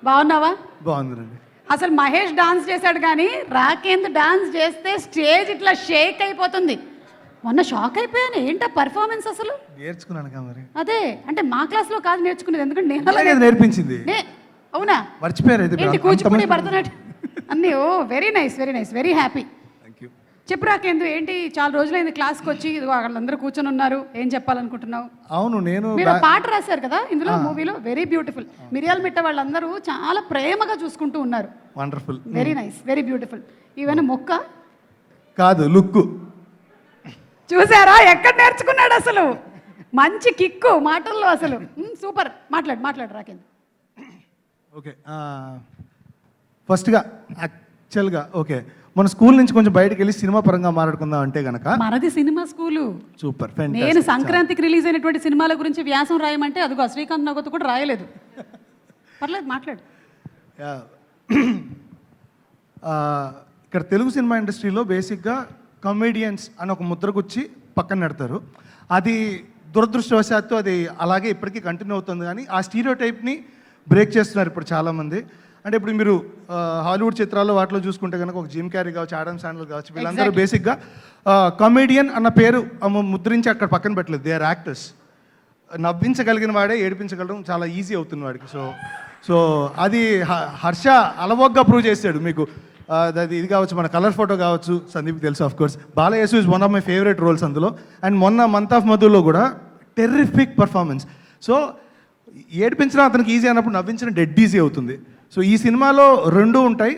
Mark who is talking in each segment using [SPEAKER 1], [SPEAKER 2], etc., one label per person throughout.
[SPEAKER 1] బాగున్నావా?
[SPEAKER 2] బాగుందండి.
[SPEAKER 1] అసలు మహేష్ డాన్స్ చేశాడు కానీ రాకేంద్ర డాన్స్ చేస్తే స్టేజ్ ఇట్లా షేక్ అయిపోతుంది. మొన్న షాక్ అయిపోయాను, ఏంటా పర్ఫార్మెన్స్ అసలు.
[SPEAKER 2] నేర్చుకున్నాను మరి.
[SPEAKER 1] అదే అంటే మా క్లాస్లో కాదు నేర్చుకునేది, ఎందుకంటే నేను
[SPEAKER 2] అలాగే నేర్పించింది.
[SPEAKER 1] అవునా?
[SPEAKER 2] మర్చిపోయారు
[SPEAKER 1] ఏంటి కూచిపూడి, భరతనాట్యం అన్నీ. Oh very nice, very nice, very happy. చెప్పు రాకేందు, ఏంటి చాలా రోజులైంది క్లాస్కి వచ్చి, ఇదిగో వాళ్ళందరూ కూర్చొని ఉన్నారు, ఏం చెప్పాలనుకుంటున్నావు?
[SPEAKER 2] అవును, నేను
[SPEAKER 1] మీరు పాట రాశారు కదా ఇందులో, మూవీలో, వెరీ బ్యూటిఫుల్. మిరియాల మిట్ట వాళ్ళందరూ చాలా ప్రేమగా చూసుకుంటూ ఉన్నారు.
[SPEAKER 2] Wonderful,
[SPEAKER 1] very nice, very beautiful. Even మొక్క
[SPEAKER 2] కాదు, లుక్
[SPEAKER 1] చూసారా ఎక్కడ నేర్చుకున్నాడు అసలు. మంచి కిక్కు మాటల్లో అసలు. సూపర్. మాట్లాడు రాకేంద్ర.
[SPEAKER 2] ఓకే, ఫస్ట్గా యాక్చువల్గా ఓకే, మన స్కూల్ నుంచి కొంచెం బయటకు వెళ్ళి సినిమా పరంగా మాట్లాడుకుందాం అంటే గనక
[SPEAKER 1] మనది సినిమా స్కూలు.
[SPEAKER 2] సూపర్.
[SPEAKER 1] నేను సంక్రాంతికి రిలీజ్ అయినటువంటి సినిమాల గురించి వ్యాసం రాయమంటే అదిగో శ్రీకాంత్ నగత్ కూడా రాయలేదు. పర్లేదు మాట్లాడు.
[SPEAKER 2] ఇక్కడ తెలుగు సినిమా ఇండస్ట్రీలో బేసిక్గా కమెడియన్స్ అని ఒక ముద్రగుచ్చి పక్కన నెడతారు. అది దురదృష్టవశాత్తు అది అలాగే ఇప్పటికీ కంటిన్యూ అవుతుంది. కానీ ఆ స్టీరియో టైప్ని బ్రేక్ చేస్తున్నారు ఇప్పుడు చాలామంది. అంటే ఇప్పుడు మీరు హాలీవుడ్ చిత్రాల్లో వాటిలో చూసుకుంటే కనుక ఒక జిమ్ క్యారీ కావచ్చు, ఆడమ్ శాండ్లర్ కావచ్చు, వీళ్ళందరూ బేసిక్గా కమెడియన్ అన్న పేరు ముద్రించి అక్కడ పక్కన పెట్టలేదు. They are actors. నవ్వించగలిగిన వాడే ఏడిపించగలడం చాలా ఈజీ అవుతుంది వాడికి. సో అది హర్ష అలవోగ్గా ప్రూవ్ చేశాడు మీకు. అది ఇది కావచ్చు, మన కలర్ ఫోటో కావచ్చు, సందీప్ తెలుసు ఆఫ్ కోర్స్. బాలయేసు is one of my favourite roles అందులో. అండ్ మొన్న మంత్ ఆఫ్ మధులో కూడా టెర్రిఫిక్ పర్ఫార్మెన్స్. సో ఏడిపించడం అతనికి ఈజీ అన్నప్పుడు నవ్వించడం డెడ్ ఈజీ అవుతుంది. సో ఈ సినిమాలో రెండు ఉంటాయి,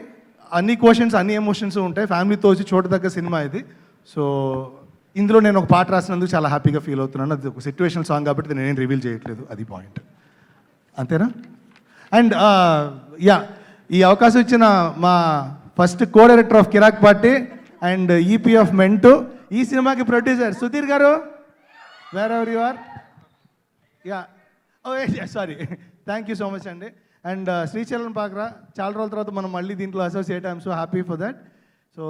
[SPEAKER 2] అన్ని క్వశ్చన్స్ అన్ని ఎమోషన్స్ ఉంటాయి. ఫ్యామిలీతో వచ్చి చూడదగ్గ సినిమా ఇది. సో ఇందులో నేను ఒక పాట రాసినందుకు చాలా హ్యాపీగా ఫీల్ అవుతున్నాను. అది ఒక సిచ్యువేషనల్ సాంగ్ కాబట్టి నేనేం రివీల్ చేయట్లేదు, అది పాయింట్. అంతేనా? అండ్ ఈ అవకాశం ఇచ్చిన మా first co director of Kirrak party and ఈపీ ఆఫ్ మెంటు, ఈ సినిమాకి ప్రొడ్యూసర్ సుధీర్ గారు, wherever you are. Sorry, thank you so much అండి. అండ్ శ్రీశైలం పాకరా, చాలా రోజుల తర్వాత మనం మళ్ళీ దీంట్లో associate. I'm so happy for that. So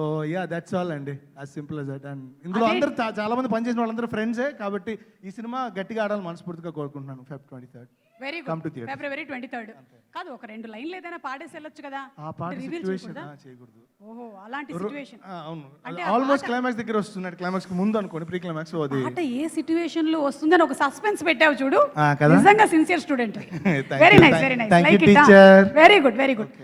[SPEAKER 2] that's all అండి, as simple as that. And ఇందులో అందరూ చాలా మంది పనిచేసిన వాళ్ళందరూ ఫ్రెండ్సే కాబట్టి ఈ సినిమా గట్టిగా ఆడాలని మనస్ఫూర్తిగా కోరుకుంటున్నాను. Feb 23rd.
[SPEAKER 1] Very good. February 23rd. కాదు, ఒక రెండు లైన్లు ఏదైనా పాడేసి వెళ్ళొచ్చు కదా.
[SPEAKER 2] ఆ పాట సిచ్యువేషన్ చేయకూడదు.
[SPEAKER 1] ఓహో, అలాంటి సిచ్యువేషన్.
[SPEAKER 2] అవును, ఆల్మోస్ట్ క్లైమాక్స్ దగ్గర వస్తున్నాడు. క్లైమాక్స్ కి ముందు అనుకోండి, ప్రీ క్లైమాక్స్. అది
[SPEAKER 1] పాట ఏ సిచ్యువేషన్ లో వస్తుందని ఒక సస్పెన్స్ పెట్టావు చూడు. నిజంగా sincere student. Very nice, very nice. Like it. Very good, very good.